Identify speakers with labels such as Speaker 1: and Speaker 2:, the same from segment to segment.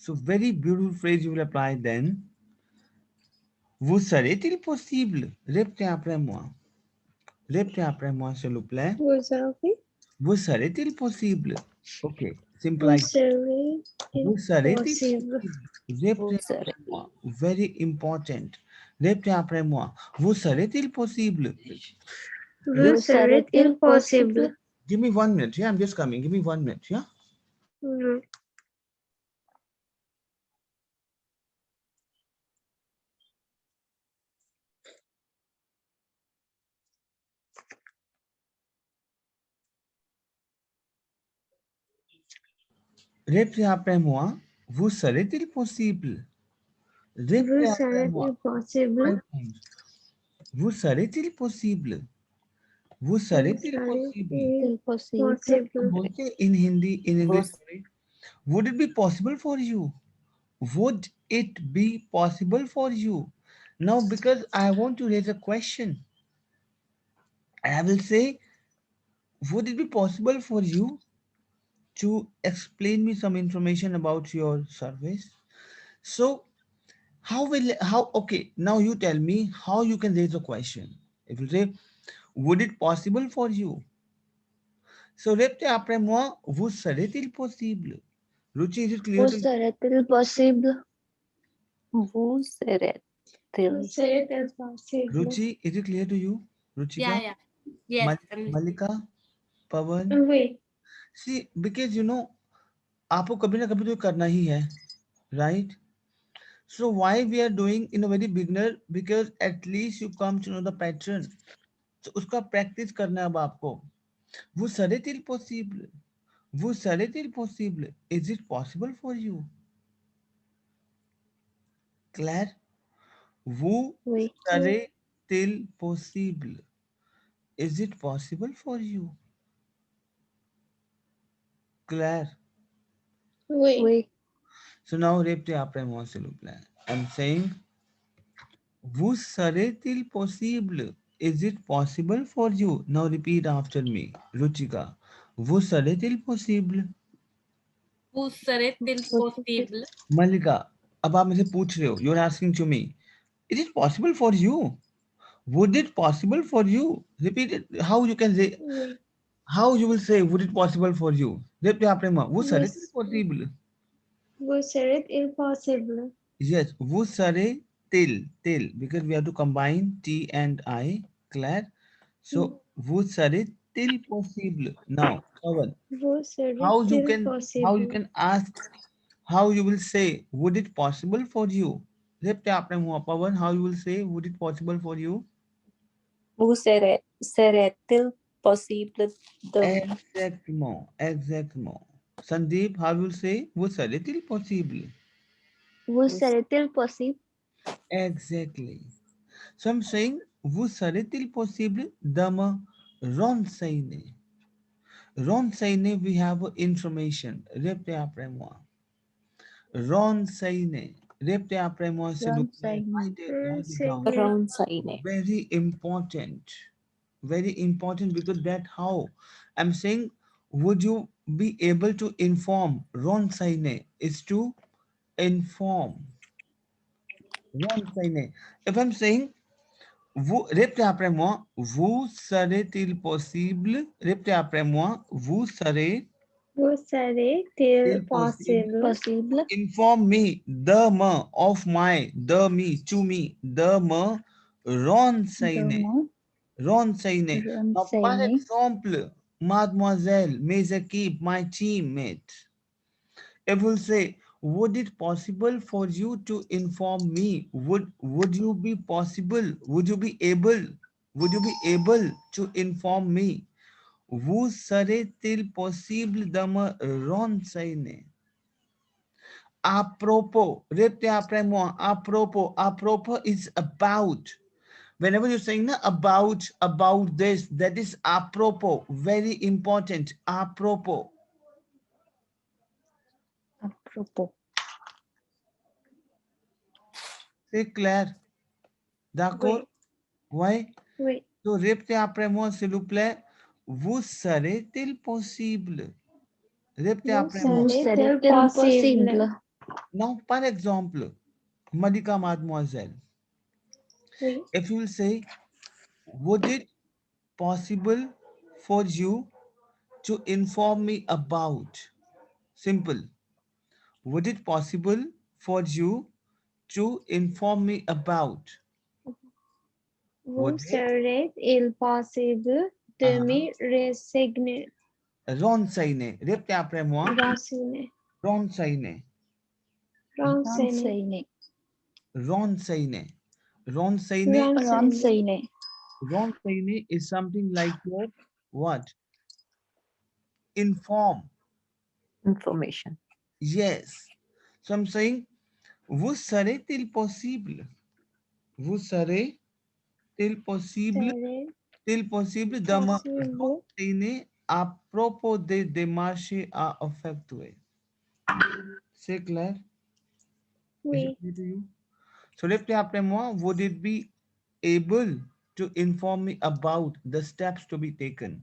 Speaker 1: So very beautiful phrase you will apply then. Vous serait-il possible? Répétez après moi. Répétez après moi, s'il vous plaît. Vous serait-il possible? Okay, simple like vous serait-il possible? Répétez après moi. Very important. Répétez après moi. Vous serait-il possible?
Speaker 2: Vous serait-il possible?
Speaker 1: Give me 1 minute. Yeah, I'm just coming. Give me 1 minute. Yeah. Répétez après moi. Vous serait-il possible? Répétez
Speaker 2: Vous
Speaker 1: après moi.
Speaker 2: serait-il possible?
Speaker 1: Vous serait-il possible? Vous serait-il possible? बोलते in Hindi, in English, sorry. Would it be possible for you? Would it be possible for you? Now, because I want to raise a question, I will say, would it be possible for you to explain me some information about your service? So, okay, now you tell me how you can raise a question. If you say, would it possible for you? So, répétez après moi, vous serait-il possible? Ruchi, is it clear
Speaker 2: Vous
Speaker 1: to you?
Speaker 2: serait-il possible?
Speaker 3: Vous serait-il
Speaker 2: Possible.
Speaker 1: Ruchi, is it clear to you? Ruchika?
Speaker 4: Yeah. Yes.
Speaker 1: Malika? Pawan?
Speaker 2: Oui.
Speaker 1: See, because you know, आपको कभी ना कभी तो करना ही है, right? So why we are doing in a very beginner? Because at least you come to know the pattern. So उसका practice करना है अब आपको. Vous serait-il possible? Vous serait-il possible? Is it possible for you? Claire? Vous
Speaker 2: Oui.
Speaker 1: serait-il possible? Is it possible for you? Claire?
Speaker 2: Oui. Oui.
Speaker 1: So now répétez après moi s'il vous plaît. I'm saying, vous serait-il possible? Is it possible for you? Now repeat after me. Ruchika. Vous serait-il possible?
Speaker 4: Vous serait-il possible?
Speaker 1: Malika. अब आप मुझे पूछ रहे हो. You're asking to me. Is it possible for you? Would it possible for you? Repeat it. How you can say,
Speaker 2: Oui.
Speaker 1: how you will say, would it possible for you? Répétez après moi. Vous serait-il possible?
Speaker 2: Vous serait-il possible?
Speaker 1: Yes, vous serait-il, because we have to combine T and I, Claire. So, vous serait-il possible? Now, Pawan,
Speaker 2: Vous
Speaker 1: how you
Speaker 2: serait-il
Speaker 1: can
Speaker 2: possible?
Speaker 1: ask, how you will say, would it possible for you? Répétez après moi, Pawan, how you will say, would it possible for you?
Speaker 3: Vous serait-il possible de
Speaker 1: Exactement. Sandeep, how you will say, vous serait-il possible?
Speaker 2: Vous serait-il possible?
Speaker 1: Exactly. So I'm saying, vous serait-il possible de me renseigner? Renseigner, we have information. Répétez après moi. Renseigner. Répétez après moi, s'il vous plaît. Write it down.
Speaker 3: renseigner?
Speaker 1: Very important. Very important, because that how I'm saying, would you be able to inform? Renseigner is to inform. Renseigner. If I'm saying, répétez après moi, vous serait-il possible, répétez après moi, vous serait-il
Speaker 2: Vous serait-il
Speaker 1: possible,
Speaker 2: possible?
Speaker 1: inform me, de me, of my, de me, to me, de me renseigner. Renseigner. Now, par exemple, mademoiselle, mes équipes, my teammate. If we'll say, would it possible for you to inform me? Would you be possible? Would you be able? Would you be able to inform me? Vous serait-il possible de me renseigner? À propos, répétez après moi. À propos is about. Whenever you're saying about this, that is à propos. Very important. À propos.
Speaker 3: À propos.
Speaker 1: C'est clair. D'accord?
Speaker 2: Oui.
Speaker 1: Ouais.
Speaker 2: Oui.
Speaker 1: तो répétez après moi, s'il vous plaît. Vous serait-il possible? Répétez après moi.
Speaker 2: Serait-il possible?
Speaker 1: Now, par exemple, Madika mademoiselle,
Speaker 2: Oui.
Speaker 1: if you will say, would it possible for you to inform me about? Simple. Would it possible for you to inform me about?
Speaker 2: Vous
Speaker 1: Would it?
Speaker 2: serait-il possible de me renseigner?
Speaker 1: Renseigner. Répétez après moi.
Speaker 2: Renseigner.
Speaker 1: Renseigner.
Speaker 2: Renseigner.
Speaker 3: Ronsayne.
Speaker 1: Renseigner. Renseigner.
Speaker 2: Renseigner.
Speaker 3: Ronsayne.
Speaker 1: Renseigner is something like your what? Inform.
Speaker 3: Information.
Speaker 1: Yes. So I'm saying, vous serait-il possible? Vous serait-il possible?
Speaker 2: Serait
Speaker 1: Til possible de me
Speaker 2: possible.
Speaker 1: renseigner à propos des démarches à effectuer. C'est clair? Is it
Speaker 2: Oui.
Speaker 1: clear to you? So répétez après moi. Would it be able to inform me about the steps to be taken?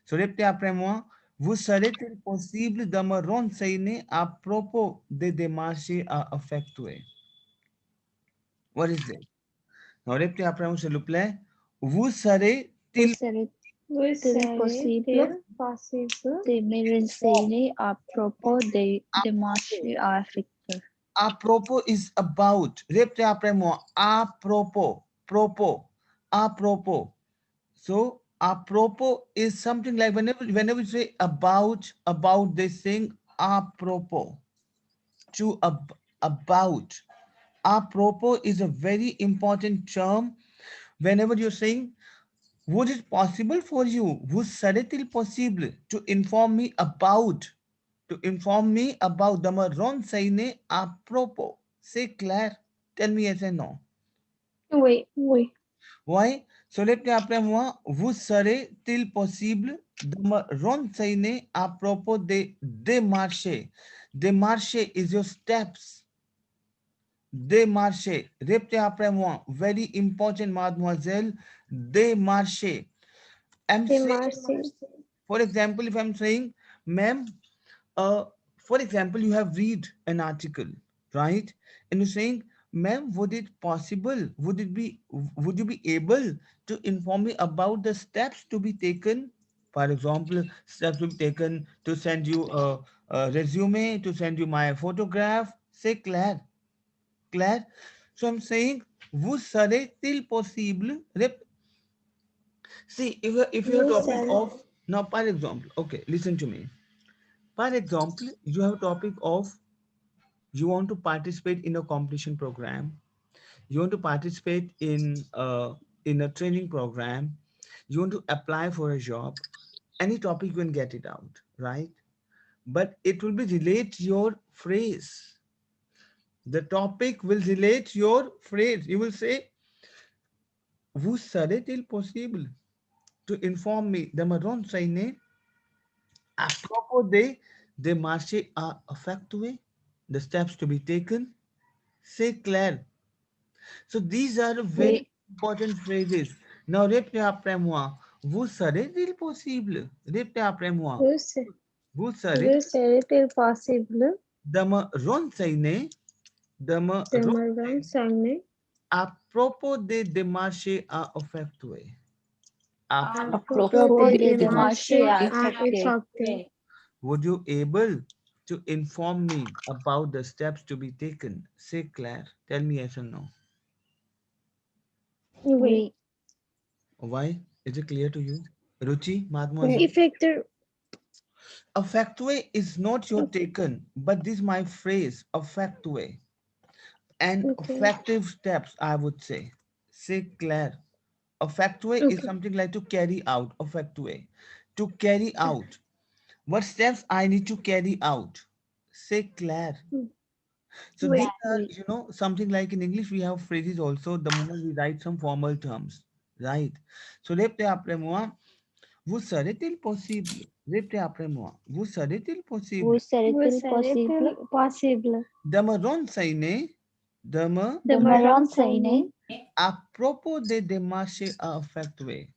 Speaker 1: So répétez après moi. Vous serait-il possible de me renseigner à propos des démarches à effectuer? What is it? Now répétez après moi, s'il vous plaît. Vous
Speaker 3: Vous
Speaker 1: serait-il
Speaker 3: serait-il
Speaker 2: Vous
Speaker 3: possible
Speaker 2: serait-il possible
Speaker 3: de me
Speaker 1: inform
Speaker 3: renseigner à propos des
Speaker 1: à
Speaker 3: démarches
Speaker 1: propos?
Speaker 3: à effectuer?
Speaker 1: À propos is about. Répétez après moi. À propos. Propos. À propos. So, à propos is something like whenever you say about this thing, à propos. To about. À propos is a very important term whenever you're saying, would it possible for you? Vous serait-il possible to inform me about? To inform me about de me renseigner à propos. C'est clair? Tell me yes and no.
Speaker 2: Oui.
Speaker 3: Oui.
Speaker 1: Why? So répétez après moi. Vous serait-il possible de me renseigner à propos des démarches? Démarches is your steps. Démarches. Répétez après moi. Very important, mademoiselle. Démarches. I'm saying,
Speaker 2: Démarcher.
Speaker 1: for example, if I'm saying, ma'am, uh, for example, you have read an article, right? And you're saying, ma'am, would you be able to inform me about the steps to be taken? For example, steps to be taken to send you a resume, to send you my photograph. Say Claire, Claire. So I'm saying, vous serait-il possible? See, if you have
Speaker 2: Vous
Speaker 1: topic
Speaker 2: serait.
Speaker 1: of now, for example, okay, listen to me. For example, you have a topic of you want to participate in a competition program, you want to participate in a training program, you want to apply for a job, any topic you can get it out, right? But it will be relate your phrase. The topic will relate your phrase. You will say, vous serait-il possible to inform me de me renseigner à propos des marchés à effectuer, the steps to be taken? C'est clair. So these are very
Speaker 3: Oui.
Speaker 1: important phrases. Now répétez après moi. Vous serait-il possible? Répétez après moi.
Speaker 2: Vous
Speaker 1: Vous serait
Speaker 2: vous serait-il possible
Speaker 1: de me renseigner, de me
Speaker 2: de me
Speaker 1: renseigner
Speaker 2: renseigner
Speaker 1: à propos des démarches à effectuer. À
Speaker 2: à
Speaker 3: À
Speaker 2: propos
Speaker 3: propos
Speaker 2: des
Speaker 3: des démarches
Speaker 2: démarches
Speaker 3: à
Speaker 2: à
Speaker 3: effectuer.
Speaker 2: effectuer?
Speaker 1: would you able to inform me about the steps to be taken? Say Claire. Tell me yes or no.
Speaker 2: Oui.
Speaker 3: Oui.
Speaker 1: Why? Is it clear to you? Ruchi,
Speaker 3: Oui.
Speaker 1: mademoiselle?
Speaker 2: Effectuer.
Speaker 1: Effectuate is not your taken, but this is my phrase, effectuate. And
Speaker 2: Okay.
Speaker 1: effective steps, I would say. Say Claire. Effectuate is
Speaker 2: Okay.
Speaker 1: something like to carry out, effectuate. To carry out. What steps I need to carry out? Say Claire. So these
Speaker 2: Oui.
Speaker 1: are,
Speaker 3: Oui.
Speaker 1: something like in English we have phrases also the moment we write some formal terms, right? So répétez après moi. Vous serait-il possible? Répétez après moi. Vous serait-il possible
Speaker 3: Vous
Speaker 2: Vous
Speaker 3: serait-il
Speaker 2: serait-il
Speaker 3: possible
Speaker 2: possible
Speaker 1: de me renseigner, de me
Speaker 2: de
Speaker 3: de
Speaker 2: me
Speaker 3: me
Speaker 2: renseigner
Speaker 3: renseigner
Speaker 1: à propos des démarches à effectuer?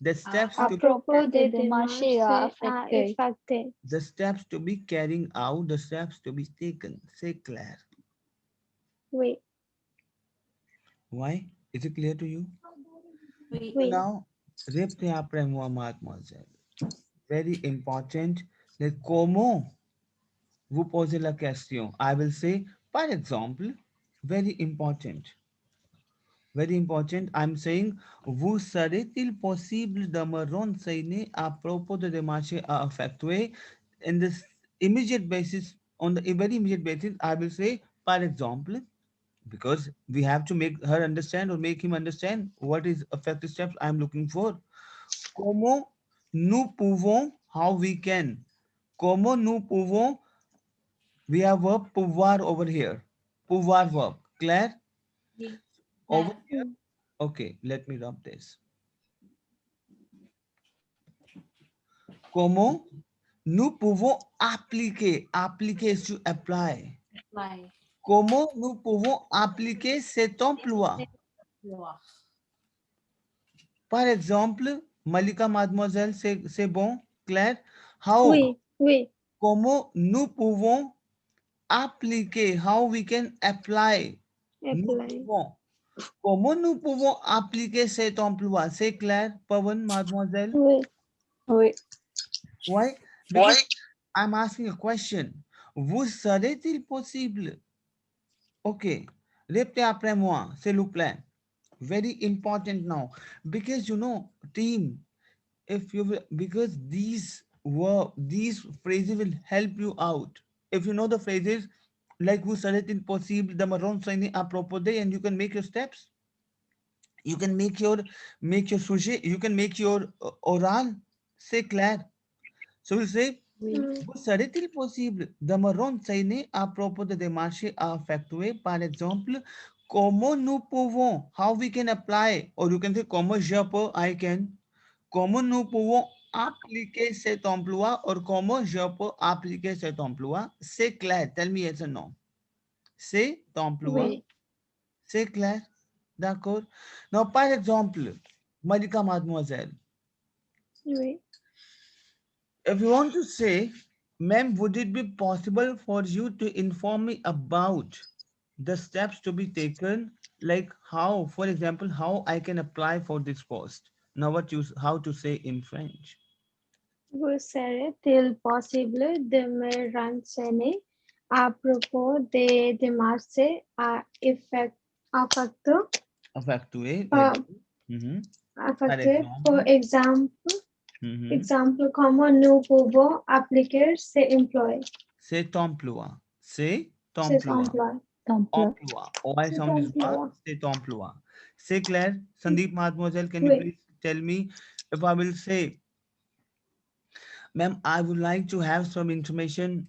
Speaker 1: The steps
Speaker 2: À
Speaker 1: to
Speaker 2: propos des démarches à effectuer.
Speaker 1: the steps to be carrying out, the steps to be taken. C'est clair.
Speaker 2: Oui.
Speaker 1: Why? Is it clear to you?
Speaker 4: Oui.
Speaker 2: Oui.
Speaker 1: Now, répétez après moi, mademoiselle. Very important. Le comment vous posez la question. I will say, par exemple, very important. Very important. I'm saying, vous serait-il possible de me renseigner à propos de démarches à effectuer? In this immediate basis, on the very immediate basis, I will say, par exemple, because we have to make her understand or make him understand what is effective steps I'm looking for. Comment nous pouvons, how we can. Comment nous pouvons, we have verb pouvoir over here. Pouvoir verb. Claire?
Speaker 4: Oui.
Speaker 1: Over
Speaker 4: Claire.
Speaker 1: here. Okay, let me rub this. Comment nous pouvons appliquer. Appliquer is to apply.
Speaker 4: Apply.
Speaker 1: Comment nous pouvons appliquer cet emploi?
Speaker 4: Voir.
Speaker 1: Par exemple, Malika mademoiselle, c'est bon? Claire? How?
Speaker 2: Oui, oui.
Speaker 1: Comment nous pouvons appliquer? How we can apply? Nous
Speaker 2: Apply.
Speaker 1: pouvons. Comment nous pouvons appliquer cet emploi? C'est clair, Pawan, mademoiselle?
Speaker 2: Oui.
Speaker 3: Oui.
Speaker 1: Why? Because I'm asking a question. Vous serait-il possible? Ok. Répétez après moi, s'il vous plaît. Very important now. Because you know, team, if you will, because these phrases will help you out. If you know the phrases, like vous serait-il possible de me renseigner à propos de, and you can make your steps. You can make your sujet, you can make your oral. C'est clair. So we'll say,
Speaker 3: Oui.
Speaker 1: vous serait-il possible de me renseigner à propos de démarches à effectuer, par exemple, comment nous pouvons, how we can apply, or you can say comment je peux, I can, comment nous pouvons appliquer cet emploi, or comment je peux appliquer cet emploi. C'est clair. Tell me yes or no. Cet emploi.
Speaker 2: Oui.
Speaker 1: C'est clair. D'accord. Now, par exemple, Malika mademoiselle,
Speaker 2: Oui.
Speaker 1: if you want to say, ma'am, would it be possible for you to inform me about the steps to be taken, like how, for example, how I can apply for this post? Now, how to say in French?
Speaker 2: Vous serait-il possible de me renseigner à propos des démarches à effectuer?
Speaker 1: Effectuer,
Speaker 2: Par
Speaker 1: very good. Mhm. Par
Speaker 2: Par
Speaker 1: exemple. Mhm.
Speaker 2: exemple, comment nous pouvons appliquer ces emplois?
Speaker 1: Cet emploi. Cet
Speaker 2: Cet
Speaker 1: emploi.
Speaker 2: emploi.
Speaker 3: Temple.
Speaker 1: Emploi. OI
Speaker 2: Cet
Speaker 1: sound is what?
Speaker 2: emploi.
Speaker 1: Cet emploi. C'est clair? Sandeep mademoiselle, can you
Speaker 2: Oui.
Speaker 1: please tell me if I will say, ma'am, I would like to have some information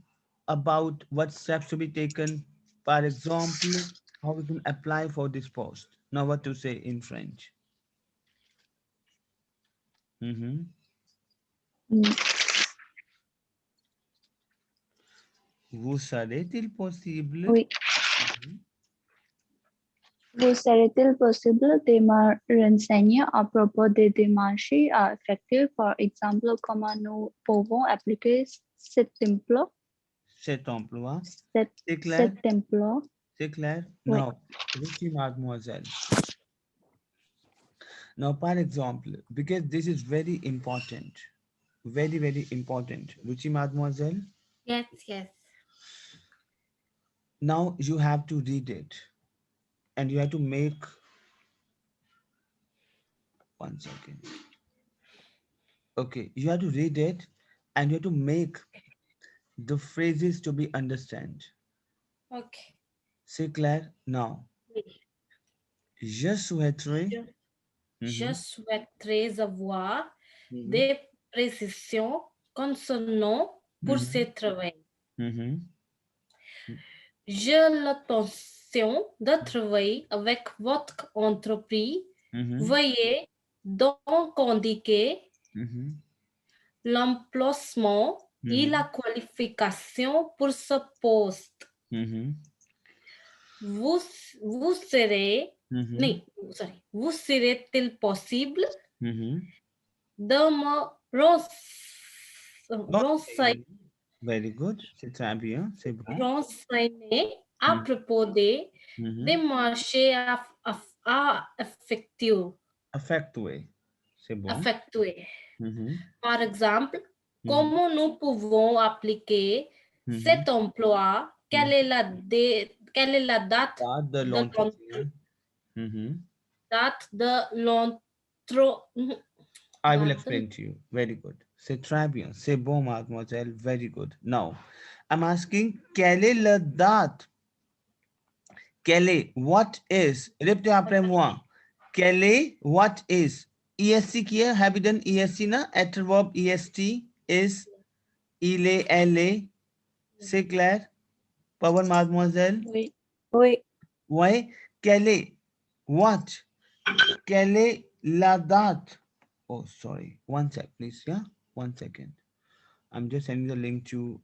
Speaker 1: about what steps to be taken. For example, how we can apply for this post. Now, what to say in French? Mhm.
Speaker 3: Mm.
Speaker 1: Vous serait-il possible?
Speaker 3: Oui.
Speaker 1: Mhm.
Speaker 3: Vous serait-il possible de me renseigner à propos des démarches à effectuer, par exemple, comment nous pouvons appliquer cet emploi?
Speaker 1: Cet emploi.
Speaker 3: Cet,
Speaker 1: C'est clair?
Speaker 3: cet emploi?
Speaker 1: C'est clair?
Speaker 3: Oui.
Speaker 1: Now, Ruchi mademoiselle. Now, for example, because this is very important, very, very important. Ruchi mademoiselle,
Speaker 4: Yes, yes.
Speaker 1: now you have to read it and you have to make, one second. Okay, you have to read it and you have to make the phrases to be understand.
Speaker 4: Okay.
Speaker 1: C'est clair? Now,
Speaker 4: Oui.
Speaker 1: je souhaiterais.
Speaker 4: Je, je
Speaker 1: Mhm,
Speaker 4: souhaiterais avoir
Speaker 1: mhm,
Speaker 4: des précisions concernant pour ce
Speaker 1: mhm,
Speaker 4: travail.
Speaker 1: mhm,
Speaker 4: J'ai l'intention de travailler avec votre entreprise.
Speaker 1: mhm,
Speaker 4: Veuillez donc indiquer
Speaker 1: mhm,
Speaker 4: l'emplacement et la
Speaker 1: mhm,
Speaker 4: qualification pour ce poste.
Speaker 1: mhm,
Speaker 4: Vous, vous serez,
Speaker 1: mhm,
Speaker 4: non, sorry, vous serait-il possible
Speaker 1: mhm,
Speaker 4: me
Speaker 1: Renseigner. Very good. C'est très bien. C'est bon.
Speaker 4: renseigner à propos des marchés à
Speaker 1: Effectuer. C'est bon.
Speaker 4: effectuer.
Speaker 1: Mhm.
Speaker 4: Par exemple,
Speaker 1: Mhm.
Speaker 4: comment nous pouvons appliquer
Speaker 1: Mhm.
Speaker 4: cet emploi?
Speaker 1: Mhm.
Speaker 4: Quelle est la date
Speaker 1: Pas de l'entretien. Mhm.
Speaker 4: l'entre...
Speaker 1: I will
Speaker 4: date de-
Speaker 1: explain to you. Very good. C'est très bien. C'est bon, mademoiselle. Very good. Now, I'm asking, quelle est la date? Quelle est? What is? Répétez après moi. Quelle est? What is? ESC qui est? Have you done ESC na? After verb EST is, il est, elle est. C'est clair? Pawan, mademoiselle?
Speaker 3: Oui.
Speaker 5: Oui.
Speaker 1: Ouais. Quelle est? What? Quelle est la date? Oh, sorry. One sec, please. Yeah. 1 second. I'm just sending the link to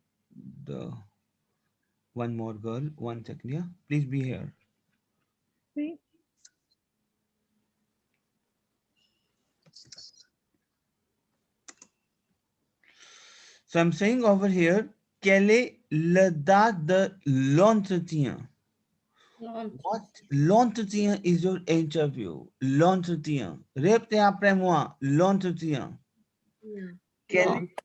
Speaker 1: the one more girl. 1 second. Yeah. Please be here.
Speaker 3: Oui.
Speaker 1: So I'm saying over here, quelle est la date de l'entretien? What? L'entretien is your interview. L'entretien. Répétez après moi. L'entretien. Quelle est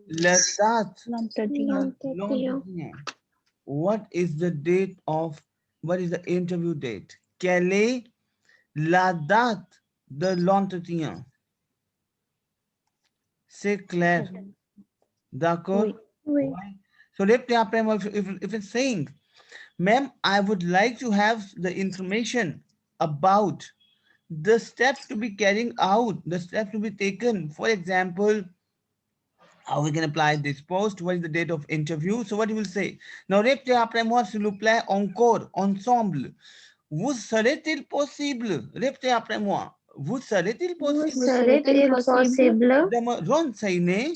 Speaker 1: la date?
Speaker 3: L'entretien.
Speaker 1: L'entretien. What is the date of, what is the interview date? Quelle est la date de l'entretien? C'est clair. D'accord?
Speaker 3: Oui.
Speaker 2: Oui.
Speaker 1: Ouais. So répétez après moi if it's saying, ma'am, I would like to have the information about the steps to be carrying out, the steps to be taken. For example, how we can apply this post, what is the date of interview. So what you will say? Now, répétez après moi, s'il vous plaît, encore, ensemble. Vous serait-il possible? Répétez après moi. Vous serait-il
Speaker 2: Vous
Speaker 1: possible
Speaker 2: serait-il possible
Speaker 1: de me renseigner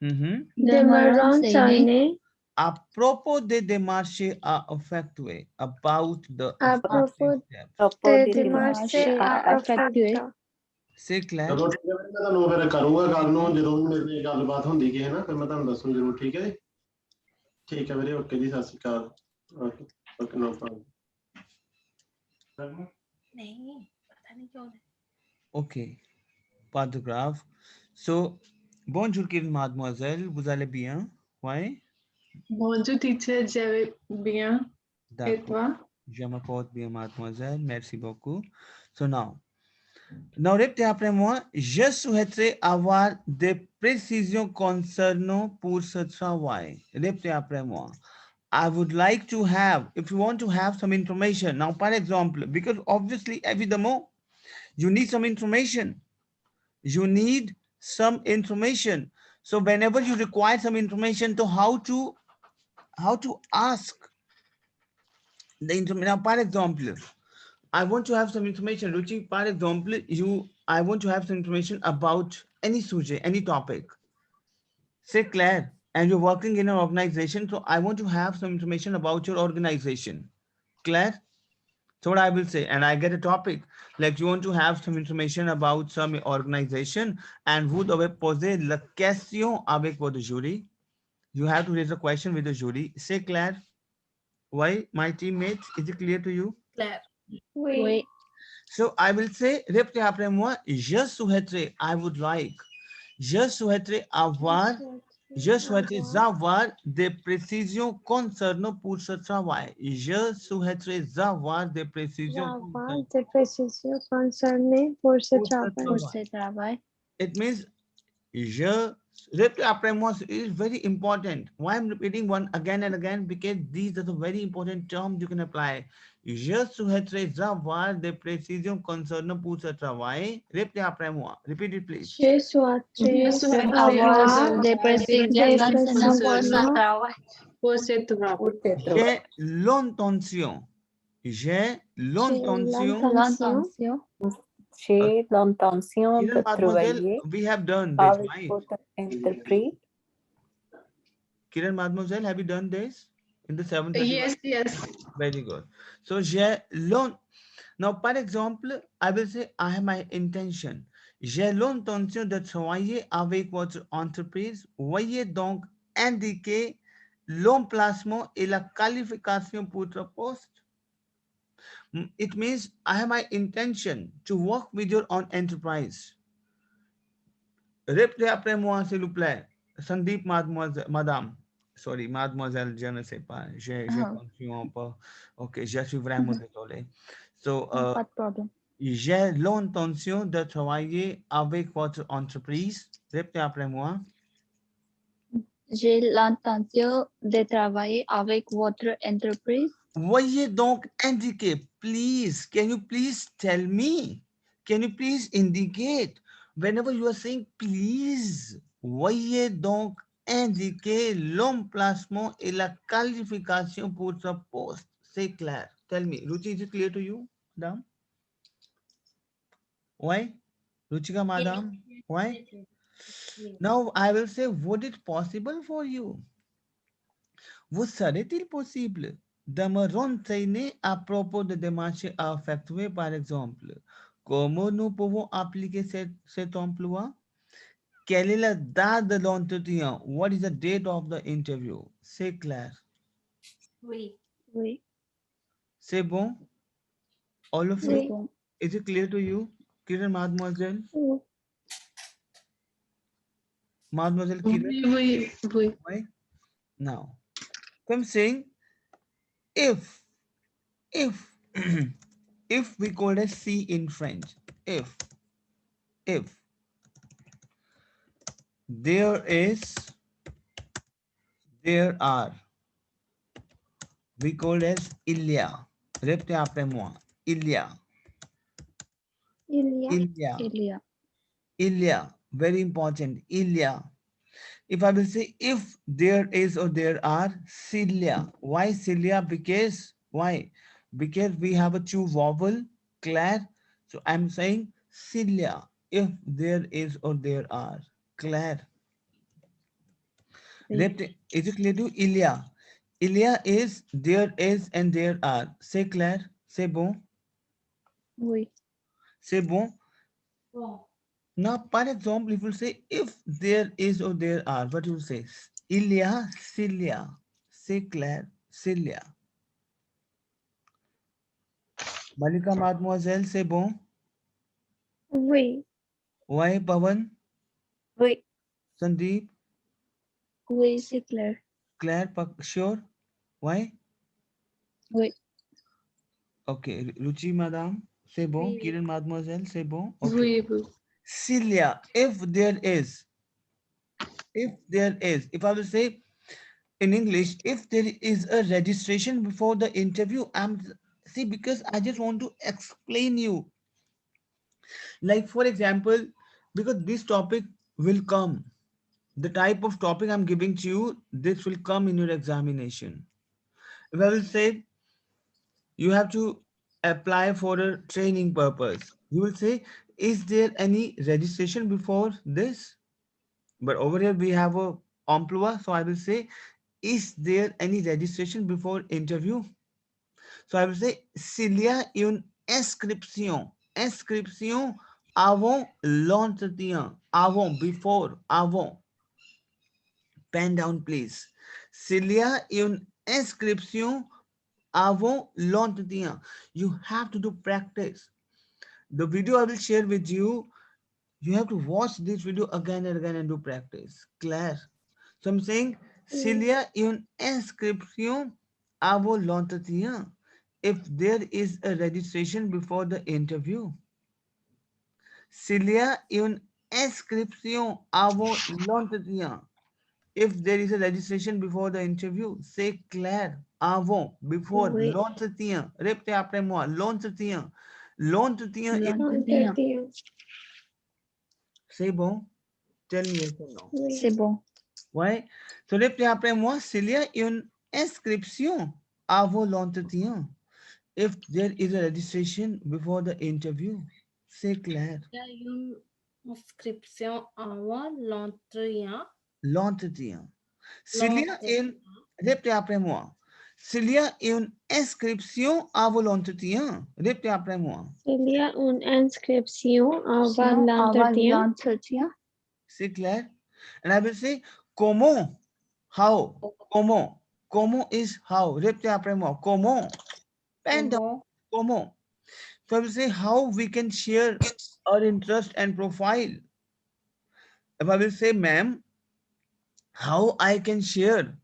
Speaker 2: de me renseigner
Speaker 1: à propos des démarches à effectuer, about the
Speaker 2: à
Speaker 1: effective
Speaker 2: propos
Speaker 1: steps?
Speaker 5: Propos
Speaker 2: des
Speaker 5: des
Speaker 2: démarches
Speaker 5: démarches
Speaker 2: à
Speaker 5: à
Speaker 2: effectuer?
Speaker 1: C'est clair?
Speaker 6: ਚਲੋ ਠੀਕ ਹੈ ਮੈਂ ਤੁਹਾਨੂੰ ਫਿਰ ਕਰੂੰਗਾ ਕੱਲ ਨੂੰ ਜਦੋਂ ਵੀ ਮੇਰੇ ਨਾਲ ਗੱਲਬਾਤ ਹੁੰਦੀ ਕਿਸੇ ਨਾਲ ਫਿਰ ਮੈਂ ਤੁਹਾਨੂੰ ਦੱਸੂ ਜ਼ਰੂਰ ਠੀਕ ਹੈ ਜੀ ਠੀਕ ਹੈ ਵੀਰੇ ਓਕੇ ਜੀ ਸਤਿ ਸ਼੍ਰੀ ਅਕਾਲ ਓਕੇ ਓਕੇ ਨੋ ਪ੍ਰੋਬਲਮ
Speaker 4: नहीं पता नहीं क्यों
Speaker 1: Okay. Paragraph. So, bonjour, mademoiselle. Vous allez bien? Oui?
Speaker 7: Bonjour teacher, je vais bien. Et
Speaker 1: D'accord.
Speaker 7: toi?
Speaker 1: Je me porte bien, mademoiselle. Merci beaucoup. So now répétez après moi. Je souhaiterais avoir des précisions concernant pour ce travail. Répétez après moi. I would like to have, if you want to have some information. Now, par exemple, because obviously, évidemment, you need some information. You need some information. So whenever you require some information, to how to ask the information. Now, par exemple, I want to have some information, Ruchi. For example, I want to have some information about any subject, any topic. Say Claire, and you're working in an organization, so I want to have some information about your organization. Claire, so what I will say, and I get a topic like you want to have some information about some organization, and vous devez poser la question avec votre jury. You have to raise a question with the jury. Say Claire, why my teammates? Is it clear to you?
Speaker 4: clair.
Speaker 2: Oui.
Speaker 3: Oui.
Speaker 1: So I will say, répétez après moi, je souhaiterais, I would like, je souhaiterais avoir des précisions concernant pour ce travail. Je souhaiterais avoir des précisions
Speaker 2: Avoir des précisions concernées pour ce
Speaker 1: pour ce
Speaker 2: travail.
Speaker 3: Pour
Speaker 1: travail.
Speaker 3: ce travail.
Speaker 1: It means, répétez après moi, it is very important. Why I'm repeating one again and again? Because these are the very important terms you can apply. Je souhaiterais avoir des précisions concernant pour ce travail. Répétez après moi. Repeat it, please.
Speaker 2: Je souhaiterais
Speaker 3: Avoir des précisions concernant pour ce
Speaker 2: concernant
Speaker 3: travail.
Speaker 7: Pour cette travail.
Speaker 1: J'ai l'intention. J'ai l'intention.
Speaker 3: L'intention.
Speaker 5: J'ai l'intention
Speaker 1: Kiran,
Speaker 5: de
Speaker 1: mademoiselle,
Speaker 5: travailler
Speaker 1: we have done this,
Speaker 5: avec
Speaker 1: right?
Speaker 5: votre entreprise.
Speaker 1: Kiran, mademoiselle, have you done this in the 7:31?
Speaker 7: Yes, yes.
Speaker 1: Very good. So j'ai l'on. Now, par exemple, I will say I have my intention. J'ai l'intention de travailler avec votre entreprise. Veuillez donc indiquer l'emplacement et la qualification pour votre poste. It means I have my intention to work with your own enterprise. Répétez après moi, s'il vous plaît. Sandeep, mademoiselle, madame. Sorry, mademoiselle, je ne sais pas. J'ai compris un peu. Ok, je suis vraiment désolé. So,
Speaker 3: Pas de problème.
Speaker 1: j'ai l'intention de travailler avec votre entreprise. Répétez après moi.
Speaker 3: J'ai l'intention de travailler avec votre entreprise.
Speaker 1: Veuillez donc indiquer, please, can you please tell me? Can you please indicate? Whenever you are saying please, veuillez donc indiquer l'emplacement et la qualification pour ce poste. C'est clair. Tell me, Ruchi, is it clear to you, madam? Why? Ruchika, madam? Why? Now I will say, would it possible for you? Vous serait-il possible de me renseigner à propos de démarches à effectuer, par exemple? Comment nous pouvons appliquer cet emploi? Quelle est la date de l'entretien? What is the date of the interview? C'est clair.
Speaker 4: Oui.
Speaker 3: Oui.
Speaker 1: C'est bon? All of
Speaker 3: C'est
Speaker 1: you?
Speaker 3: bon.
Speaker 1: Is it clear to you? Kiran, mademoiselle?
Speaker 2: Oui.
Speaker 1: Mademoiselle Kiran?
Speaker 7: Oui, oui, oui.
Speaker 1: Why? Now, so I'm saying if if we call it see in French, if there are, we call as il y a. Répétez après moi. Il y a.
Speaker 2: Il y a.
Speaker 1: Il y a.
Speaker 3: Il y a.
Speaker 1: Il y a. Very important. Il y a. If I will say if there is or there are, Celia. Why Celia? Because, why? Because we have a two vowel, Claire. So I'm saying Celia. If there is or there are, Claire.
Speaker 3: Oui.
Speaker 1: Is it clear to Ilya? Ilya is there is and there are. C'est clair? C'est bon?
Speaker 3: Oui.
Speaker 1: C'est bon?
Speaker 4: Bon.
Speaker 1: Now, par exemple, if you say if there is or there are, what you say? Ilya, Celia. C'est clair? Celia. Malika, mademoiselle, c'est bon?
Speaker 2: Oui.
Speaker 1: Why, Pavan?
Speaker 5: Oui.
Speaker 1: Sandeep?
Speaker 3: Oui, c'est clair.
Speaker 1: Claire, sure? Why?
Speaker 3: Oui.
Speaker 1: Okay, Ruchi, madame, c'est bon?
Speaker 4: Oui.
Speaker 1: Kiran, mademoiselle, c'est bon? Okay.
Speaker 7: Oui, oui.
Speaker 1: Celia, if there is, if I will say in English, if there is a registration before the interview, see, because I just want to explain you. Like, for example, because this topic will come, the type of topic I'm giving to you, this will come in your examination. If I will say you have to apply for a training purpose, you will say, is there any registration before this? But over here we have a emploi, so I will say, is there any registration before interview? So I will say, s'il y a une inscription avant l'entretien, avant, before, avant. Pen down, please. S'il y a une inscription avant l'entretien, you have to do practice. The video I will share with you, you have to watch this video again and again and do practice. Claire. So I'm saying, s'il y a une inscription avant l'entretien, if there is a registration before the interview. S'il y a une inscription avant l'entretien, if there is a registration before the interview. C'est clair. Avant, before,
Speaker 3: Oui.
Speaker 1: l'entretien. Répétez après moi, l'entretien. L'entretien est...
Speaker 3: L'entretien.
Speaker 2: Entretien.
Speaker 1: C'est bon? Tell me yes or no.
Speaker 2: Oui.
Speaker 3: C'est bon.
Speaker 1: Ouais. So répétez après moi, s'il y a une inscription avant l'entretien. If there is a registration before the interview. C'est clair.
Speaker 4: Il y a une inscription avant l'entretien.
Speaker 1: L'entretien. S'il y a une... Répétez après moi. S'il y a une inscription à volontaire, répétez après moi.
Speaker 2: Il y a une inscription avant
Speaker 3: l'entretien.
Speaker 2: l'entretien.
Speaker 1: C'est clair? And I will say, comment? How? Comment? Comment is how? Répétez après moi. Comment? Pen down. Comment? So I will say how we can share our interest and profile. If I will say, ma'am, how we can share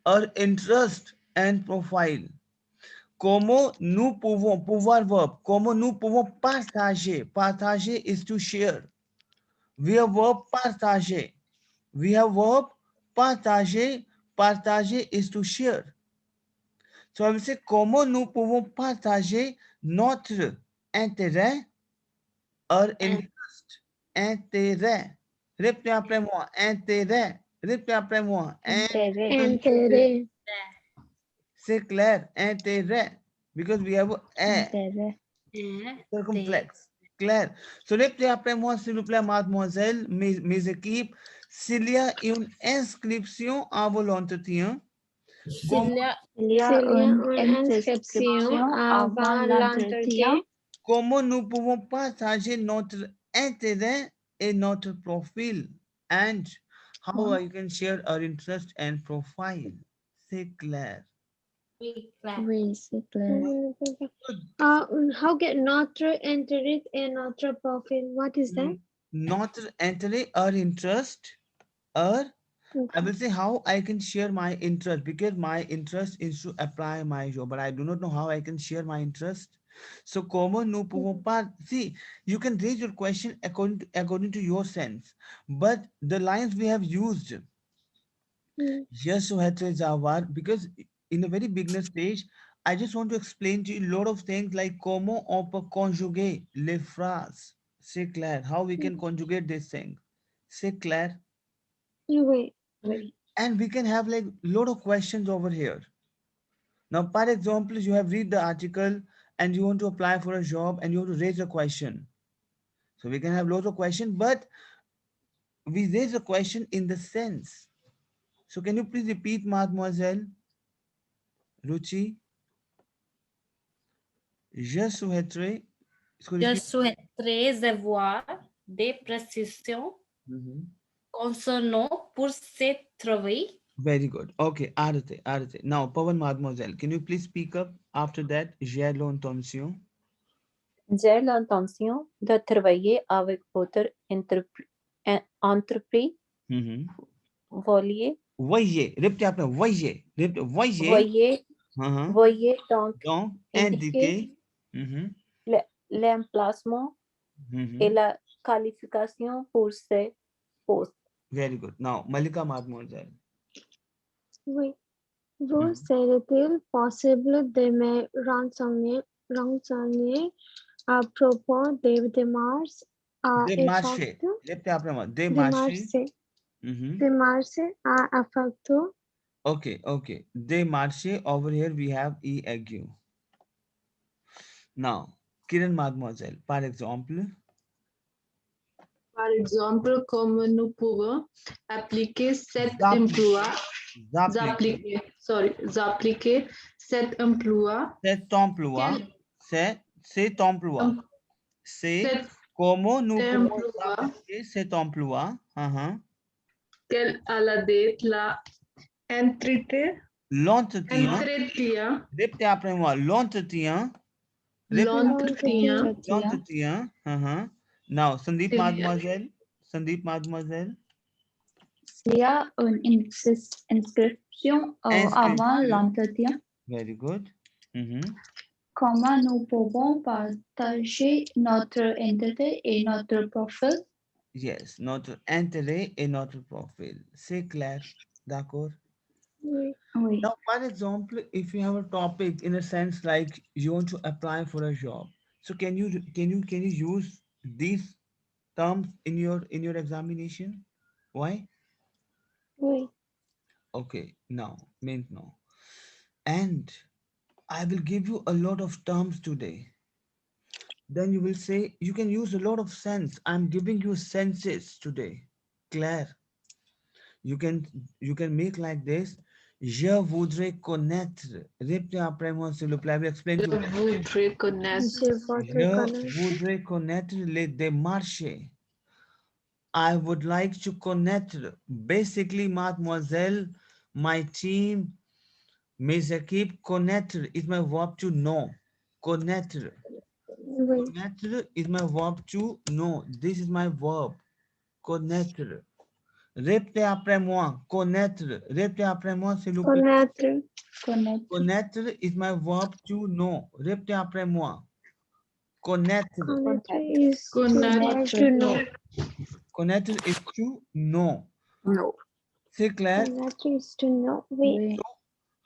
Speaker 1: our interest and profile. Comment nous pouvons, pouvoir verb, comment nous pouvons partager. Partager is to share. We have verb partager. We have verb partager. Partager is to share. So I will say, comment nous pouvons partager notre intérêt or interest. Intérêt. Répétez après moi. Intérêt. Répétez après moi.
Speaker 2: Intérêt.
Speaker 1: C'est clair. Intérêt. Because we have a circumflex. Clair. So répétez après moi, s'il vous plaît, mademoiselle, mes équipes. S'il y a une inscription à vos entretiens,
Speaker 4: S'il y a
Speaker 3: Il y a une inscription avant l'entretien.
Speaker 1: comment nous pouvons partager notre intérêt et notre profil, and how I can share our interest and profile. C'est clair.
Speaker 3: Oui, c'est clair.
Speaker 2: How get notre intérêt et notre profil? What is that?
Speaker 1: Notre intérêt or interest, or I will say how I can share my interest, because my interest is to apply my job, but I do not know how I can share my interest. So, comment nous pouvons pas, see, you can raise your question according to your sense, but the lines we have used, yes, so Jawad, because in a very beginner stage, I just want to explain to you a lot of things like comment on peut conjuguer les phrases. C'est clair. How we can conjugate this thing. C'est clair.
Speaker 2: Oui.
Speaker 1: And we can have like a lot of questions over here. Now, for example, you have read the article and you want to apply for a job and you want to raise a question. So we can have lots of questions, but we raise a question in the sense. So can you please repeat, mademoiselle Ruchi? Je souhaiterais.
Speaker 4: Je souhaiterais avoir des précisions concernant pour ce travail.
Speaker 1: Very good. Okay, Arate. Now, Pawan, mademoiselle, can you please speak up after that? J'ai l'intention.
Speaker 5: J'ai l'intention de travailler avec votre entreprise. Veuillez.
Speaker 1: Répétez après. Veuillez donc indiquer
Speaker 5: l'emplacement et la qualification pour ce poste.
Speaker 1: Very good. Now, Malika, mademoiselle.
Speaker 2: Oui. Vous serait-il possible de me renseigner à propos des démarches à
Speaker 1: Démarcher.
Speaker 2: effectuer?
Speaker 1: Répétez après moi. Démarcher.
Speaker 2: Démarches à effectuer.
Speaker 1: Okay. Démarcher. Over here we have E aigu. Now, Kiran, mademoiselle, par exemple.
Speaker 7: Par exemple, comme nous pouvons appliquer cet emploi. Appliquer cet emploi.
Speaker 1: C'est comment nous pouvons appliquer cet emploi.
Speaker 7: Quelle à la date la
Speaker 1: L'entretien. Répétez après moi. L'entretien. Now, Sandeep, mademoiselle.
Speaker 3: Il y a une inscription avant l'entretien.
Speaker 1: Very good.
Speaker 3: Comment nous pouvons partager notre intérêt et notre profil?
Speaker 1: Yes, notre intérêt et notre profil. C'est clair. D'accord?
Speaker 2: Oui.
Speaker 1: Now, for example, if you have a topic in a sense like you want to apply for a job, so can you use these terms in your examination? Why?
Speaker 2: Oui.
Speaker 1: Okay, now, maintenant. And I will give you a lot of terms today. Then you will say you can use a lot of sense. I'm giving you senses today. Claire. You can make like this. Je voudrais connaître. Répétez après moi, s'il vous plaît. I will explain to you.
Speaker 7: Je voudrais connaître.
Speaker 2: Je voudrais
Speaker 1: Je
Speaker 2: connaître.
Speaker 1: voudrais connaître les démarches. I would like to connaître. Basically, mademoiselle, my team, mes équipes, connaître is my verb to know. Connaître.
Speaker 2: Oui.
Speaker 1: Connaître is my verb to know. This is my verb. Connaître. Répétez après moi. Connaître. Répétez après moi, s'il vous plaît.
Speaker 2: Connaître.
Speaker 3: Connect.
Speaker 1: Connaître is my verb to know. Répétez après moi. Connaître.
Speaker 2: Connaître is to know.
Speaker 7: Connaître.
Speaker 2: To know.
Speaker 1: Connaître is to know.
Speaker 5: No.
Speaker 1: C'est clair?
Speaker 2: Connaître is to know. Oui.
Speaker 3: Oui.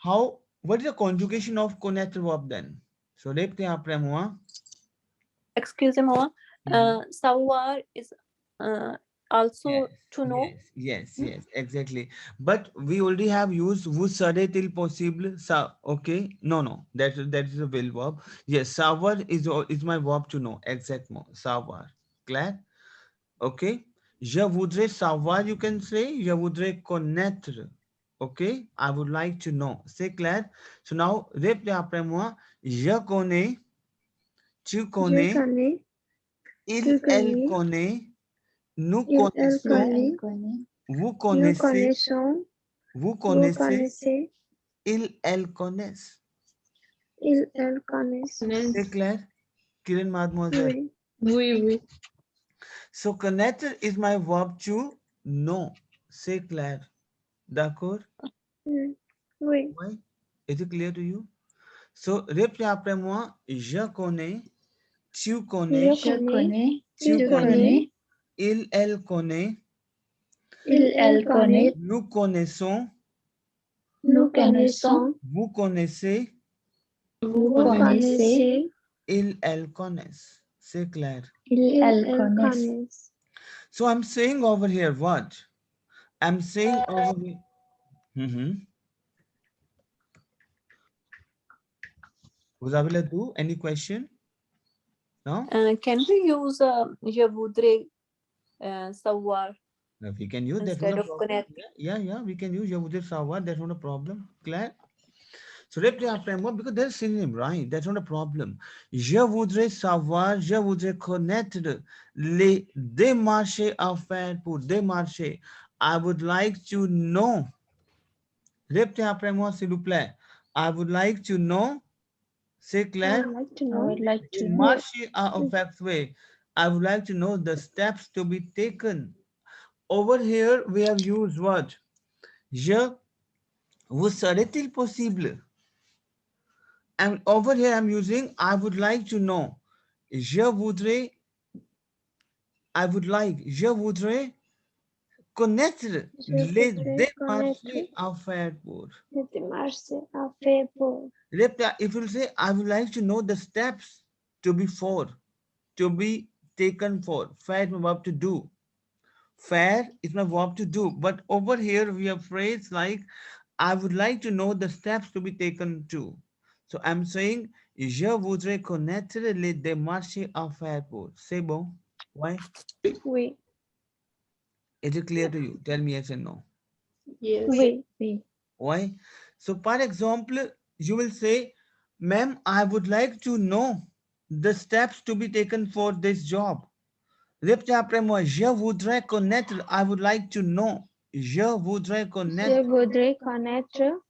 Speaker 1: How? What is the conjugation of connaître verb then? So répétez après moi.
Speaker 5: Excusez-moi. Savoir is also
Speaker 1: Yes,
Speaker 5: to know.
Speaker 1: yes, exactly. But we already have used vous serait-il possible? Okay. No. That is a will verb. Yes, savoir is my verb to know. Exactement. Savoir. Clair? Okay. Je voudrais savoir, you can say. Je voudrais connaître. Okay. I would like to know. C'est clair? So now, répétez après moi. Je connais. Tu
Speaker 2: Je
Speaker 1: connais.
Speaker 2: connais.
Speaker 1: Il,
Speaker 2: Tu
Speaker 1: elle
Speaker 2: connais.
Speaker 1: connaît. Nous
Speaker 2: Il, elle
Speaker 1: connaissons.
Speaker 2: connaît.
Speaker 3: Connaît.
Speaker 1: Vous
Speaker 2: Nous
Speaker 1: connaissez.
Speaker 2: connaissons.
Speaker 1: Vous
Speaker 2: Vous
Speaker 1: connaissez.
Speaker 2: connaissez.
Speaker 1: Ils, elles connaissent.
Speaker 2: Il, elle connaissent.
Speaker 1: C'est clair? Kiran, mademoiselle.
Speaker 2: Oui.
Speaker 7: Oui, oui.
Speaker 1: So connaître is my verb to know. C'est clair. D'accord?
Speaker 2: Mm. Oui.
Speaker 1: Oui. Is it clear to you? So répétez après moi. Je connais. Tu connais.
Speaker 2: Je
Speaker 3: Je connais.
Speaker 1: Tu
Speaker 2: Tu
Speaker 1: connais.
Speaker 2: connais.
Speaker 1: Il, elle connaît.
Speaker 2: Il, elle connaît.
Speaker 1: Nous connaissons.
Speaker 2: Nous connaissons.
Speaker 1: Vous connaissez.
Speaker 7: Vous
Speaker 2: Vous
Speaker 7: connaissez.
Speaker 2: connaissez.
Speaker 1: Ils, elles connaissent. C'est clair.
Speaker 3: Il,
Speaker 2: Il,
Speaker 3: elle
Speaker 2: elle
Speaker 3: connaissent.
Speaker 2: connaissent.
Speaker 1: So I'm saying over here what? I'm saying over here. Vous avez le tout? Any question? No?
Speaker 5: Can we use je voudrais savoir
Speaker 1: No, we can use that.
Speaker 5: instead
Speaker 1: No
Speaker 5: of
Speaker 1: problem.
Speaker 5: connaître?
Speaker 1: Yeah, we can use je voudrais savoir. That's not a problem. Clair? So répétez après moi because there's synonym, right? That's not a problem. Je voudrais savoir, je voudrais connaître les démarches à faire pour démarcher. I would like to know. Répétez après moi, s'il vous plaît. I would like to know. C'est
Speaker 2: I
Speaker 1: clair?
Speaker 2: would like to
Speaker 3: I
Speaker 2: know.
Speaker 3: would like to know.
Speaker 1: Démarcher à effectuer. I would like to know the steps to be taken. Over here, we have used what? Je, vous serait-il possible? And over here, I'm using I would like to know. Je voudrais, I would like, je voudrais connaître
Speaker 2: Je
Speaker 1: les
Speaker 2: voudrais
Speaker 1: démarches
Speaker 2: connaître
Speaker 1: à faire pour.
Speaker 2: les démarches à faire pour.
Speaker 1: If you say, I would like to know the steps to be for, to be taken for. Faire is my verb to do. Faire is my verb to do. But over here, we have phrase like, I would like to know the steps to be taken to. So I'm saying, je voudrais connaître les démarches à faire pour. C'est bon? Why?
Speaker 2: Oui.
Speaker 1: Is it clear to you? Tell me yes and no.
Speaker 7: Yes.
Speaker 2: Oui.
Speaker 3: Oui.
Speaker 1: Why? So, for example, you will say, ma'am, I would like to know the steps to be taken for this job. Répétez après moi, je voudrais connaître, I would like to know. Je voudrais
Speaker 2: Je
Speaker 1: connaître.
Speaker 2: voudrais connaître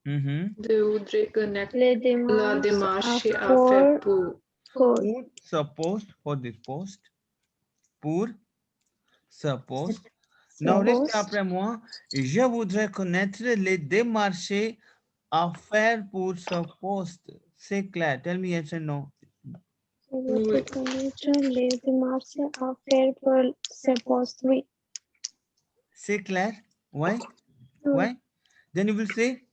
Speaker 7: Je voudrais connaître
Speaker 2: les
Speaker 7: la
Speaker 2: démarches
Speaker 7: démarche
Speaker 2: à
Speaker 7: à faire
Speaker 2: pour.
Speaker 7: pour.
Speaker 1: Pour suppose for this post. Pour suppose. Now, répétez après moi, je voudrais connaître les démarches à faire pour ce poste. C'est clair. Tell me yes and no.
Speaker 2: Je voudrais connaître les démarches à faire pour ce poste. Oui.
Speaker 1: C'est clair. Why?
Speaker 2: Oui.
Speaker 1: Why? Then you will say,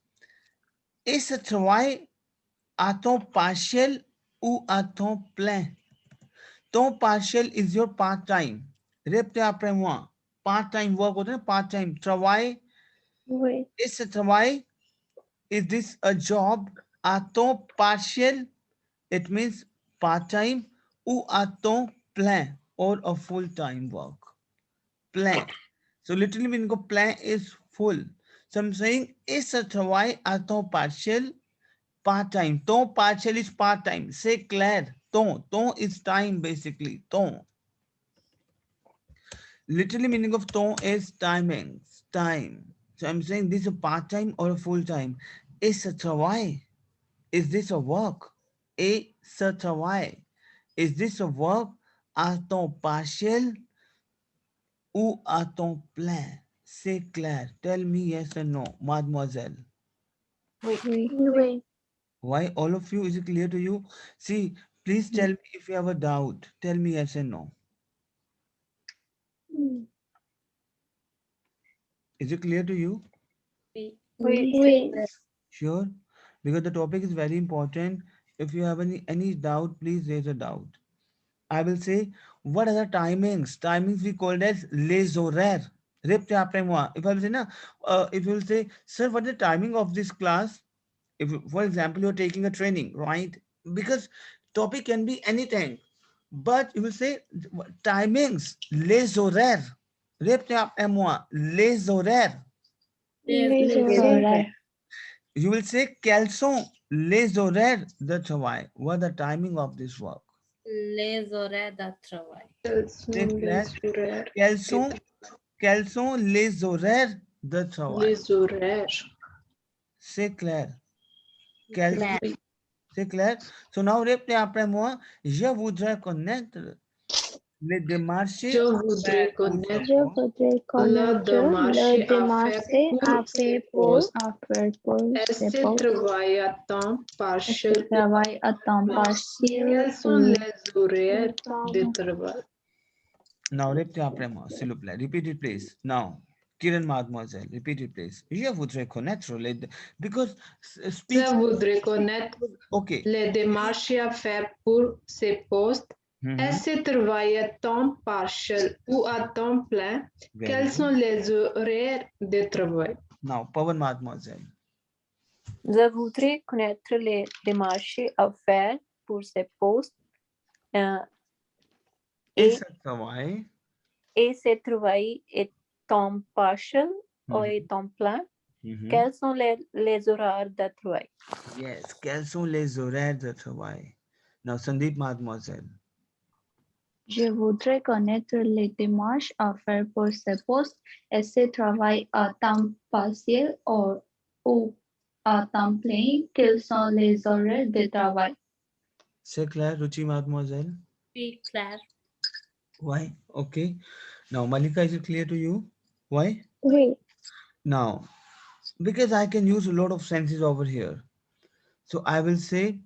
Speaker 1: est-ce travail à temps partiel ou à temps plein? Temps partiel is your part-time. Répétez après moi. Part-time work होता है part-time. Travail.
Speaker 2: Oui.
Speaker 1: Est-ce travail? Is this a job? À temps partiel, it means part-time ou à temps plein or a full-time work. Plein. So literally meaning of plan is full. So I'm saying is a travail à temps partiel, part-time. Temps partiel is part-time. Say clair. Temps is time basically. Temps. Literally meaning of temps is timings. Time. So I'm saying this is a part-time or a full-time. Is a travail. Is this a work? A ce travail. Is this a work à temps partiel ou à temps plein? C'est clair. Tell me yes or no, mademoiselle.
Speaker 5: Oui.
Speaker 2: Oui.
Speaker 1: Why all of you? Is it clear to you? See, please tell me if you have a doubt. Tell me yes and no.
Speaker 2: Mm.
Speaker 1: Is it clear to you?
Speaker 5: Oui.
Speaker 2: Oui.
Speaker 1: Sure? Because the topic is very important. If you have any doubt, please raise a doubt. I will say, what are the timings? Timings we called as les horaires. Repte après moi. If I will say, na, if you will say, sir, what is the timing of this class? If, for example, you're taking a training, right? Because topic can be anything. But you will say, timings, les horaires. Repte après moi. Les horaires.
Speaker 2: Les
Speaker 7: Les
Speaker 2: horaires.
Speaker 7: horaires.
Speaker 1: You will say, quels sont les horaires de travail? What are the timing of this work?
Speaker 4: Les horaires de travail.
Speaker 7: Quels
Speaker 1: C'est
Speaker 7: sont
Speaker 1: clair?
Speaker 7: les horaires?
Speaker 1: Quels sont les horaires de travail?
Speaker 7: Les horaires.
Speaker 1: C'est clair. Quels
Speaker 4: Clair.
Speaker 1: sont? C'est clair? So now, répétez après moi. Je voudrais connaître les démarches
Speaker 7: Je voudrais
Speaker 1: pour
Speaker 2: Je
Speaker 7: connaître
Speaker 2: voudrais
Speaker 7: le
Speaker 2: connaître
Speaker 7: démarche
Speaker 2: le démarché à faire pour
Speaker 3: After pour
Speaker 7: Est-ce
Speaker 3: c'est pour
Speaker 7: travail à temps
Speaker 3: ce
Speaker 7: partiel?
Speaker 3: travail à temps partiel
Speaker 7: Quels sont les horaires de travail?
Speaker 1: Now, répétez après moi, s'il vous plaît. Repeat it, please. Now, Kiran Mademoiselle, repeat it, please. Je voudrais connaître les... Because speech...
Speaker 7: Je voudrais connaître
Speaker 1: Okay.
Speaker 7: les démarches à faire pour ces postes. Est-ce travail à temps partiel ou à temps plein?
Speaker 1: Very
Speaker 7: Quels
Speaker 1: good.
Speaker 7: sont les horaires de travail?
Speaker 1: Now, Pavan Mademoiselle.
Speaker 5: Je voudrais connaître les démarches à faire pour ces postes
Speaker 1: Et ce travail...
Speaker 5: et ce travail est temps partiel ou est temps plein. Quels sont les horaires de travail?
Speaker 1: Yes, quels sont les horaires de travail? Now, Sandeep Mademoiselle.
Speaker 3: Je voudrais connaître les démarches à faire pour ce poste. Est-ce travail à temps partiel ou à temps plein? Quels sont les horaires de travail?
Speaker 1: C'est clair, Ruchi Mademoiselle?
Speaker 4: Be clair.
Speaker 1: Why? Okay. Now, Malika, is it clear to you? Why?
Speaker 2: Oui.
Speaker 1: Now, because I can use a lot of senses over here. So I will say